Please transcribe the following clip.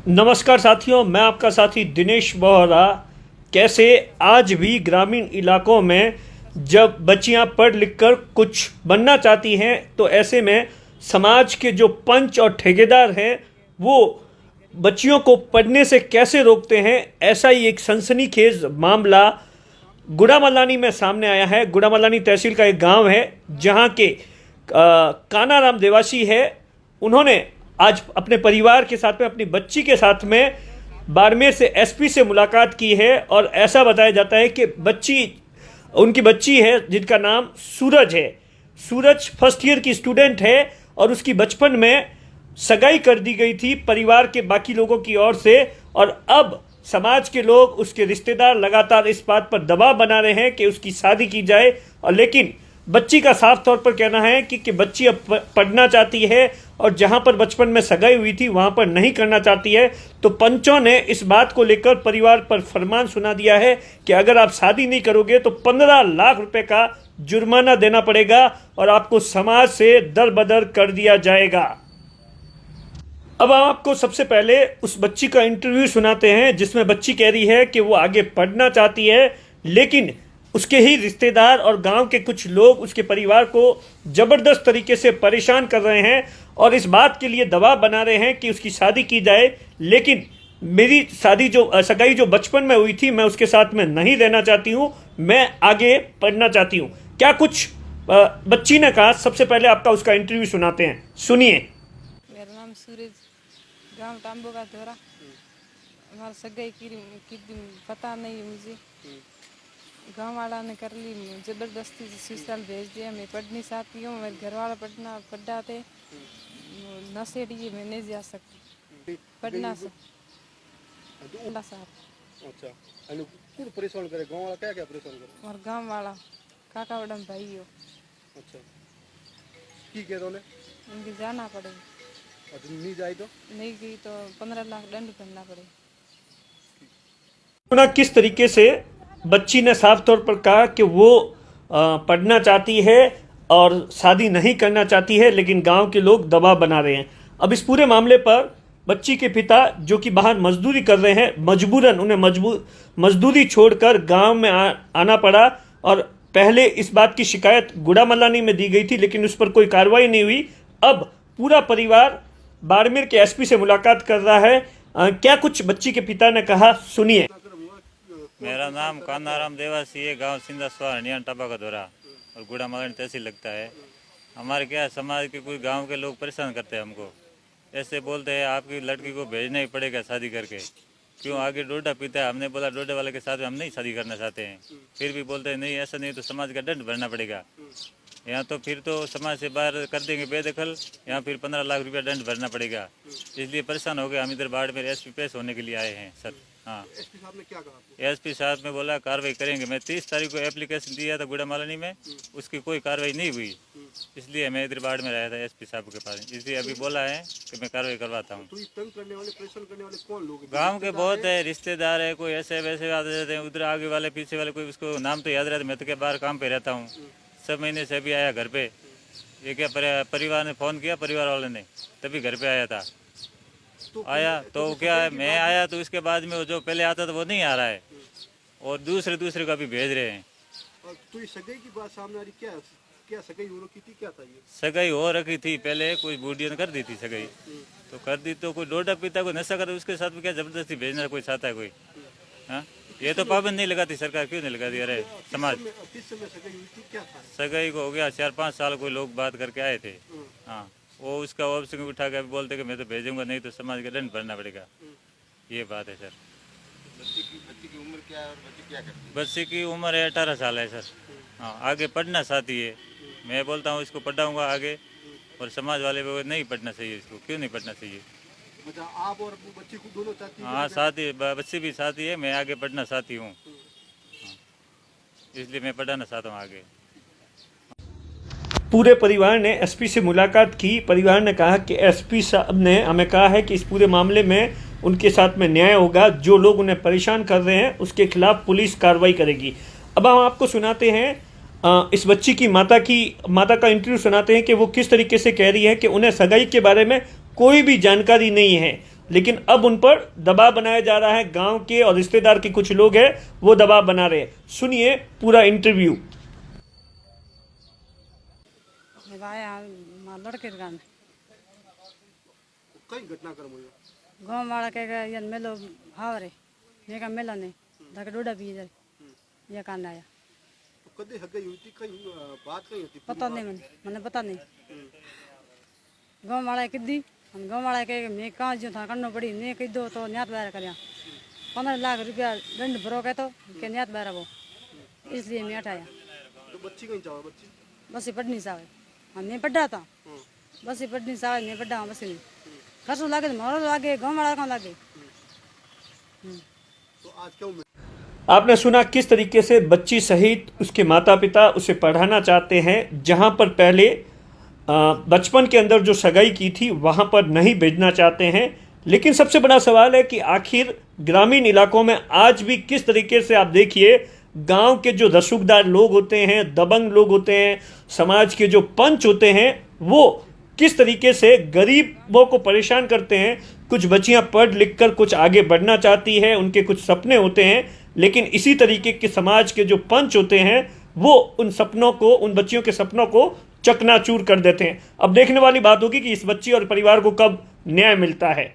नमस्कार साथियों, मैं आपका साथी दिनेश बोहरा। कैसे आज भी ग्रामीण इलाकों में जब बच्चियां पढ़ लिख कर कुछ बनना चाहती हैं तो ऐसे में समाज के जो पंच और ठेकेदार हैं वो बच्चियों को पढ़ने से कैसे रोकते हैं, ऐसा ही एक सनसनीखेज मामला गुड़ामल्लानी में सामने आया है। गुड़ामल्लानी तहसील का एक गांव है जहां के कानाराम देवासी है। उन्होंने आज अपने परिवार के साथ में, अपनी बच्ची के साथ में बाड़मेर से एसपी से मुलाकात की है और ऐसा बताया जाता है कि उनकी बच्ची है जिनका नाम सूरज है। सूरज फर्स्ट ईयर की स्टूडेंट है और उसकी बचपन में सगाई कर दी गई थी परिवार के बाकी लोगों की ओर से, और अब समाज के लोग, उसके रिश्तेदार लगातार इस बात पर दबाव बना रहे हैं कि उसकी शादी की जाए। और लेकिन बच्ची का साफ तौर पर कहना है कि बच्ची अब पढ़ना चाहती है और जहां पर बचपन में सगाई हुई थी वहां पर नहीं करना चाहती है। तो पंचों ने इस बात को लेकर परिवार पर फरमान सुना दिया है कि अगर आप शादी नहीं करोगे तो 15 लाख रुपए का जुर्माना देना पड़ेगा और आपको समाज से दरबदर कर दिया जाएगा। अब हम आपको सबसे पहले उस बच्ची का इंटरव्यू सुनाते हैं जिसमें बच्ची कह रही है कि वो आगे पढ़ना चाहती है, लेकिन उसके ही रिश्तेदार और गांव के कुछ लोग उसके परिवार को जबरदस्त तरीके से परेशान कर रहे हैं और इस बात के लिए दबाव बना रहे हैं कि उसकी शादी की जाए। लेकिन मेरी शादी सगाई जो बचपन में हुई थी, मैं उसके साथ में नहीं रहना चाहती हूँ, मैं आगे पढ़ना चाहती हूँ। क्या कुछ बच्ची ने कहा, सबसे पहले आपका उसका इंटरव्यू सुनाते हैं, सुनिए। मेरा नाम सूरज, गांव टांबो का धोरा। हमारा सगाई की पता नहीं मुझे, गांव वाला ने कर ली, जबरदस्ती से ससुराल भेज दिया। मैं पढ़ नहीं चाहती हूँ, मेरे घर वाला पढ़ा थे, नशेड़ी मैं नहीं जा सकती पढ़ना से। अच्छा, कौन परेशान करे? गांव वाला क्या परेशान करे? और गांव वाला काका बड़म भाई हो। अच्छा, की कह रहे इनकी जाना पड़ेगा। अच्छा, नहीं जाए तो नहीं गई तो 15 लाख दंड भरना पड़ेगा। किस तरीके से बच्ची ने साफ तौर पर कहा कि वो पढ़ना चाहती है और शादी नहीं करना चाहती है, लेकिन गांव के लोग दबाव बना रहे हैं। अब इस पूरे मामले पर बच्ची के पिता, जो कि बाहर मजदूरी कर रहे हैं, मजबूरन उन्हें मजदूरी छोड़कर गांव में आना पड़ा। और पहले इस बात की शिकायत गुड़ामल्लानी में दी गई थी, लेकिन उस पर कोई कार्रवाई नहीं हुई। अब पूरा परिवार बाड़मेर के एसपी से मुलाकात कर रहा है। क्या कुछ बच्ची के पिता ने कहा, सुनिए। मेरा नाम कानाराम देवासी है, गांव सिंधा स्वार हनियान टाबा का दौरा और गुड़ामल्लानी तहसील लगता है। हमारे क्या समाज के कुछ गांव के लोग परेशान करते हैं हमको, ऐसे बोलते हैं आपकी लड़की को भेजना ही पड़ेगा शादी करके, क्यों आगे डोडा पीता है। हमने बोला डोडे वाले के साथ हम नहीं शादी करना चाहते हैं, फिर भी बोलते हैं नहीं ऐसा नहीं तो समाज का दंड भरना पड़ेगा। यहाँ तो फिर तो समाज से बाहर कर देंगे बेदखल, यहाँ फिर 15 लाख रुपया दंड भरना पड़ेगा। इसलिए परेशान हो गए हम, इधर बाढ़ में एसपी पेश होने के लिए आए हैं सर। हाँ, एसपी साहब ने क्या कहा? एसपी साहब ने बोला कार्रवाई करेंगे। मैं 30 तारीख को एप्लीकेशन दिया था गुड़ामल्लानी में, उसकी कोई कार्रवाई नहीं हुई, इसलिए मैं इधर बाढ़ में रहा था एसपी साहब के पास। इसलिए अभी बोला है कि मैं कार्रवाई करवाता हूँ। तो ये तंग करने वाले, परेशान करने वाले कौन लोग हैं? गांव के बहुत है, रिश्तेदार है, कोई ऐसे वैसे आ जाते हैं, उधर आगे वाले पीछे वाले, कोई उसको नाम तो याद रहता। मैं तो क्या बाहर काम पे रहता हूँ, सब महीने से अभी आया घर पे। ये क्या परिवार ने फ़ोन किया, परिवार वाले ने, तभी घर पे आया था। आया तो क्या है, मैं आया तो उसके बाद में जो पहले आता था वो नहीं आ रहा है और दूसरे का भी भेज रहे हैं। तो ये सगाई की बात सामने आ रही, क्या सगाई हो रखी थी? क्या था ये? सगाई हो रखी थी पहले, कोई बूढ़ियों ने कर दी थी सगाई, तो कर दी तो कोई डोडा पीता, कोई नशा करता, उसके साथ में क्या जबरदस्ती भेजना कोई चाहता है कोई? हाँ, ये तो पाबंद नहीं लगाती सरकार, क्यों नहीं लगाती? अरे समाज किस समय सगाई हुई थी? क्या था? सगाई को हो गया 4-5 साल, कोई लोग बात करके आए थे। हाँ, वो उसका ऑप्शन उठा के बोलते कि मैं तो भेजूंगा, नहीं तो समाज का दंड भरना पड़ेगा। ये बात है सर। बच्ची की उम्र क्या है और बच्ची क्या करती है? बच्ची की उम्र है 18 साल है सर। हाँ, आगे पढ़ना चाहती है। मैं बोलता हूँ इसको पढ़ाऊँगा आगे, और समाज वाले वो नहीं पढ़ना चाहिए इसको। क्यों नहीं पढ़ना चाहिए? मतलब आप और बच्ची को दोनों चाहती हैं? हाँ, साथी, बच्ची भी साथी है, मैं आगे पढ़ना चाहती हूँ, इसलिए मैं पढ़ाना चाहता हूँ आगे। पूरे परिवार ने एसपी से मुलाकात की। परिवार ने कहा कि एसपी साहब ने हमें कहा है कि इस पूरे मामले में उनके साथ में न्याय होगा, जो लोग उन्हें परेशान कर रहे हैं उसके खिलाफ पुलिस कार्रवाई करेगी। अब हम आपको सुनाते हैं इस बच्ची की माता का इंटरव्यू सुनाते हैं कि वो किस तरीके से कह रही है कि उन्हें सगाई के बारे में कोई भी जानकारी नहीं है लेकिन अब उन पर दबाव बनाया जा रहा है। गांव के और रिश्तेदार के कुछ लोग हैं, वो दबाव बना रहे हैं। सुनिए पूरा इंटरव्यू। लड़के गाँव कई घटनाक्रम हुए गाँव वाला के मेलो हावरे ये का मेला नहीं धक डोडा भी इधर ये कान आया तो कदे हगई हुई थी कहीं बात कहीं होती पता नहीं मैंने पता नहीं गाँव वाला किद्दी गाँव वाला के मैं कहाँ जो था करना पड़ी नहीं कही दो तो न्यात बाहर कर 15 लाख रुपया दंड भरो के तो के न्यात बाहर वो इसलिए मैं हटाया। तो बच्ची कहीं जाओ बच्ची बस ही पढ़नी चाहे हम नहीं पढ़ा था बस ही पढ़नी चाहे नहीं पढ़ा बस नहीं खर्चो लागे मारो लागे गाँव वाला कहाँ लागे। तो आज क्यों आपने सुना किस तरीके से बच्ची सहित उसके माता पिता उसे पढ़ाना चाहते हैं। जहां पर पहले बचपन के अंदर जो सगाई की थी वहां पर नहीं भेजना चाहते हैं। लेकिन सबसे बड़ा सवाल है कि आखिर ग्रामीण इलाकों में आज भी किस तरीके से, आप देखिए गांव के जो रसूखदार लोग होते हैं, दबंग लोग होते हैं, समाज के जो पंच होते हैं, वो किस तरीके से गरीबों को परेशान करते हैं। कुछ बच्चियां पढ़ लिख कर कुछ आगे बढ़ना चाहती है, उनके कुछ सपने होते हैं, लेकिन इसी तरीके के समाज के जो पंच होते हैं वो उन सपनों को, उन बच्चियों के सपनों को चकनाचूर कर देते हैं। अब देखने वाली बात होगी कि इस बच्ची और परिवार को कब न्याय मिलता है।